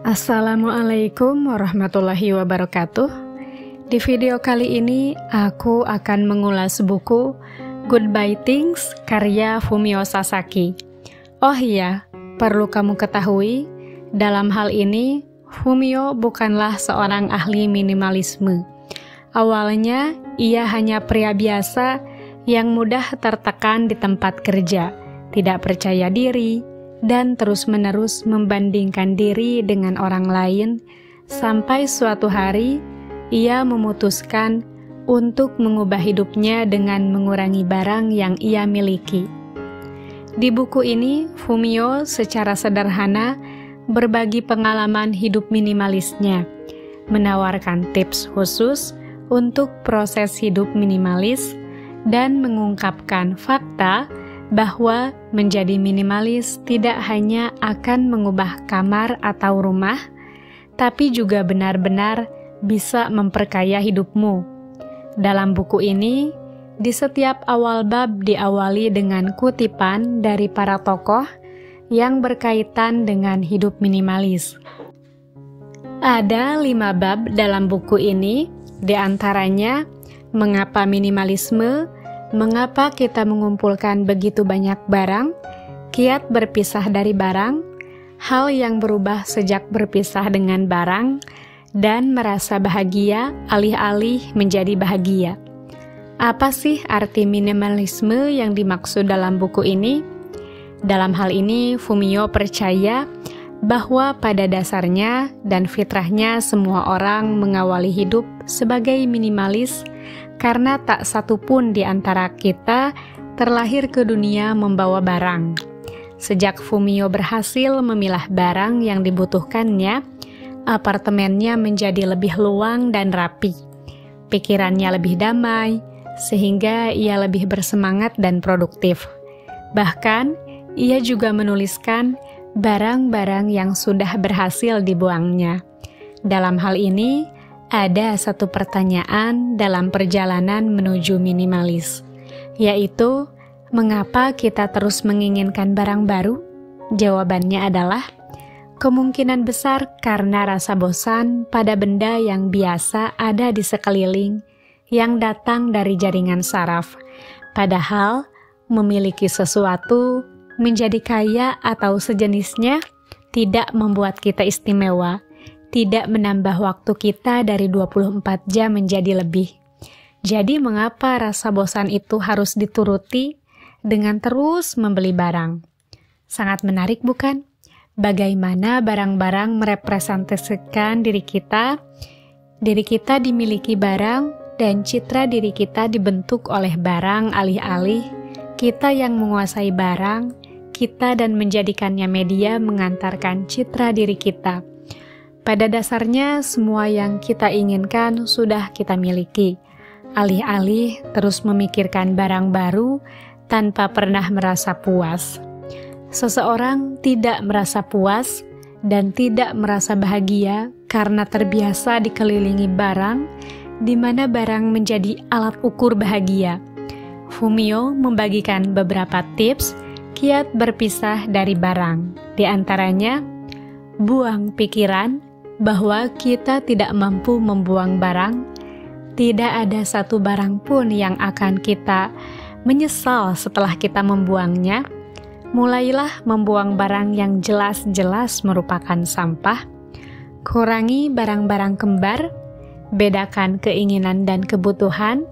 Assalamualaikum warahmatullahi wabarakatuh. Di video kali ini aku akan mengulas buku Goodbye Things karya Fumio Sasaki. Oh iya, perlu kamu ketahui, dalam hal ini Fumio bukanlah seorang ahli minimalisme. Awalnya ia hanya pria biasa yang mudah tertekan di tempat kerja, tidak percaya diri, dan terus-menerus membandingkan diri dengan orang lain, sampai suatu hari ia memutuskan untuk mengubah hidupnya dengan mengurangi barang yang ia miliki. Di buku ini, Fumio secara sederhana berbagi pengalaman hidup minimalisnya, menawarkan tips khusus untuk proses hidup minimalis, dan mengungkapkan fakta bahwa menjadi minimalis tidak hanya akan mengubah kamar atau rumah, tapi juga benar-benar bisa memperkaya hidupmu. Dalam buku ini, di setiap awal bab diawali dengan kutipan dari para tokoh yang berkaitan dengan hidup minimalis. Ada 5 bab dalam buku ini, di antaranya mengapa minimalisme, mengapa kita mengumpulkan begitu banyak barang, kiat berpisah dari barang, hal yang berubah sejak berpisah dengan barang, dan merasa bahagia alih-alih menjadi bahagia. Apa sih arti minimalisme yang dimaksud dalam buku ini? Dalam hal ini, Fumio percaya bahwa pada dasarnya dan fitrahnya semua orang mengawali hidup sebagai minimalis, karena tak satu pun di antara kita terlahir ke dunia membawa barang. Sejak Fumio berhasil memilah barang yang dibutuhkannya, apartemennya menjadi lebih luang dan rapi. Pikirannya lebih damai, sehingga ia lebih bersemangat dan produktif. Bahkan, ia juga menuliskan barang-barang yang sudah berhasil dibuangnya. Dalam hal ini, ada satu pertanyaan dalam perjalanan menuju minimalis, yaitu, mengapa kita terus menginginkan barang baru? Jawabannya adalah, kemungkinan besar karena rasa bosan pada benda yang biasa ada di sekeliling, yang datang dari jaringan saraf. Padahal, memiliki sesuatu, menjadi kaya atau sejenisnya, tidak membuat kita istimewa, tidak menambah waktu kita dari 24 jam menjadi lebih. Jadi mengapa rasa bosan itu harus dituruti dengan terus membeli barang? Sangat menarik bukan? Bagaimana barang-barang merepresentasikan diri kita dimiliki barang, dan citra diri kita dibentuk oleh barang alih-alih kita yang menguasai barang, kita dan menjadikannya media mengantarkan citra diri kita. Pada dasarnya, semua yang kita inginkan sudah kita miliki. Alih-alih terus memikirkan barang baru tanpa pernah merasa puas. Seseorang tidak merasa puas dan tidak merasa bahagia karena terbiasa dikelilingi barang, di mana barang menjadi alat ukur bahagia. Fumio membagikan beberapa tips kiat berpisah dari barang. Di antaranya, buang pikiran bahwa kita tidak mampu membuang barang. Tidak ada satu barang pun yang akan kita menyesal setelah kita membuangnya. Mulailah membuang barang yang jelas-jelas merupakan sampah. Kurangi barang-barang kembar. Bedakan keinginan dan kebutuhan.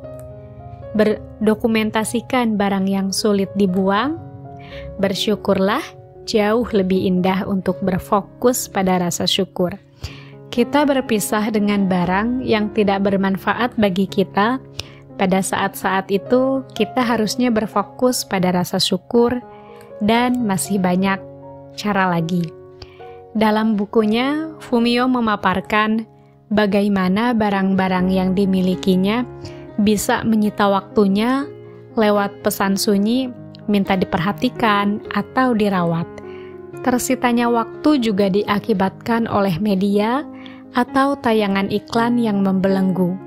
Berdokumentasikan barang yang sulit dibuang. Bersyukurlah, jauh lebih indah untuk berfokus pada rasa syukur. Kita berpisah dengan barang yang tidak bermanfaat bagi kita. Pada saat-saat itu, kita harusnya berfokus pada rasa syukur, dan masih banyak cara lagi. Dalam bukunya, Fumio memaparkan bagaimana barang-barang yang dimilikinya bisa menyita waktunya lewat pesan sunyi, minta diperhatikan atau dirawat. Tersitanya waktu juga diakibatkan oleh media atau tayangan iklan yang membelenggu.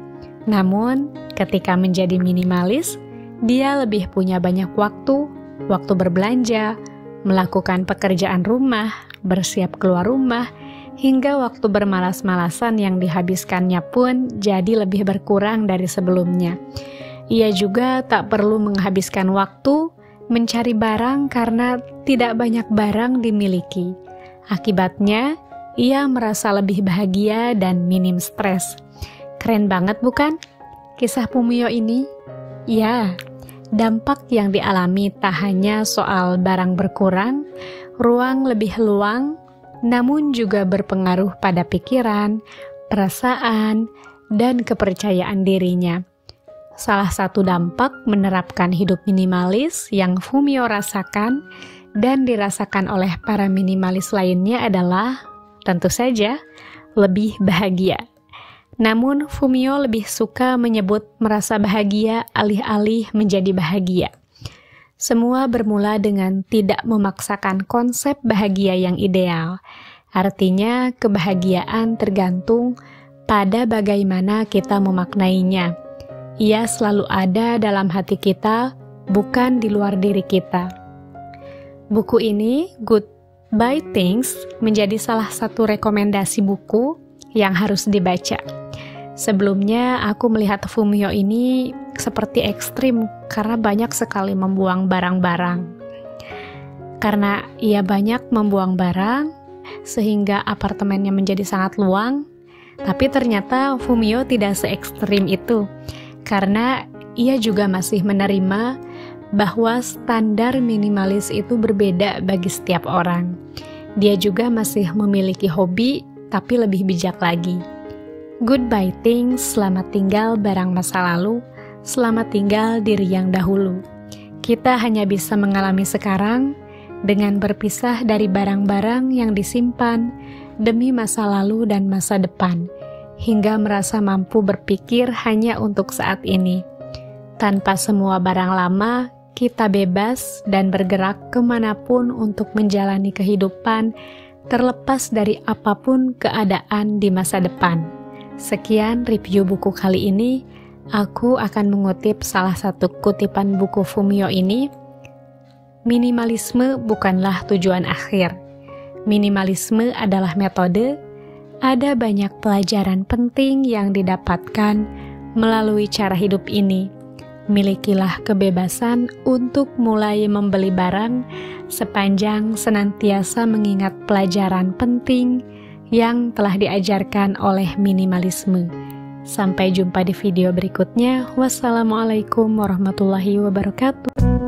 Namun, ketika menjadi minimalis, dia lebih punya banyak waktu waktu berbelanja, melakukan pekerjaan rumah, bersiap keluar rumah, hingga waktu bermalas-malasan yang dihabiskannya pun jadi lebih berkurang dari sebelumnya. Ia juga tak perlu menghabiskan waktu mencari barang karena tidak banyak barang dimiliki. Akibatnya, ia merasa lebih bahagia dan minim stres. Keren banget bukan? Kisah Fumio ini? Ya, dampak yang dialami tak hanya soal barang berkurang, ruang lebih luang, namun juga berpengaruh pada pikiran, perasaan, dan kepercayaan dirinya. Salah satu dampak menerapkan hidup minimalis yang Fumio rasakan dan dirasakan oleh para minimalis lainnya adalah, tentu saja, lebih bahagia. Namun, Fumio lebih suka menyebut merasa bahagia alih-alih menjadi bahagia. Semua bermula dengan tidak memaksakan konsep bahagia yang ideal. Artinya, kebahagiaan tergantung pada bagaimana kita memaknainya. Ia selalu ada dalam hati kita, bukan di luar diri kita. Buku ini, Goodbye Things, menjadi salah satu rekomendasi buku yang harus dibaca. Sebelumnya, aku melihat Fumio ini seperti ekstrim karena banyak sekali membuang barang-barang. Karena ia banyak membuang barang, sehingga apartemennya menjadi sangat luang, tapi ternyata Fumio tidak se-ekstrim itu. Karena ia juga masih menerima bahwa standar minimalis itu berbeda bagi setiap orang. Dia juga masih memiliki hobi, tapi lebih bijak lagi. Goodbye things, selamat tinggal barang masa lalu, selamat tinggal diri yang dahulu. Kita hanya bisa mengalami sekarang dengan berpisah dari barang-barang yang disimpan demi masa lalu dan masa depan, hingga merasa mampu berpikir hanya untuk saat ini. Tanpa semua barang lama, kita bebas dan bergerak kemanapun untuk menjalani kehidupan, terlepas dari apapun keadaan di masa depan. Sekian review buku kali ini. Aku akan mengutip salah satu kutipan buku Fumio ini. Minimalisme bukanlah tujuan akhir. Minimalisme adalah metode. Ada banyak pelajaran penting yang didapatkan melalui cara hidup ini. Milikilah kebebasan untuk mulai membeli barang sepanjang senantiasa mengingat pelajaran penting yang telah diajarkan oleh minimalisme. Sampai jumpa di video berikutnya. Wassalamualaikum warahmatullahi wabarakatuh.